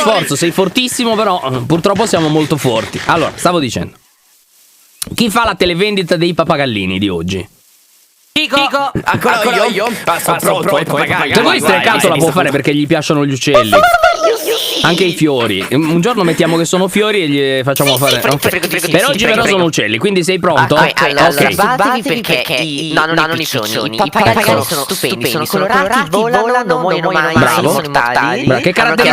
sforzo, sei fortissimo, però purtroppo siamo molto forti. Allora, stavo dicendo, chi fa la televendita dei pappagallini di oggi? Chico, ancora io? Se vuoi Streccato la può fare perché gli piacciono gli uccelli. Anche i fiori. Un giorno mettiamo che sono fiori e gli facciamo fare. Per oggi però sono uccelli, quindi sei pronto? Allora, subbatevi perché non hanno i piccioni. I pappagalli sono stupendi, sono colorati, volano, non muoiono mai, Bravo. sono immortali. Che caratteristiche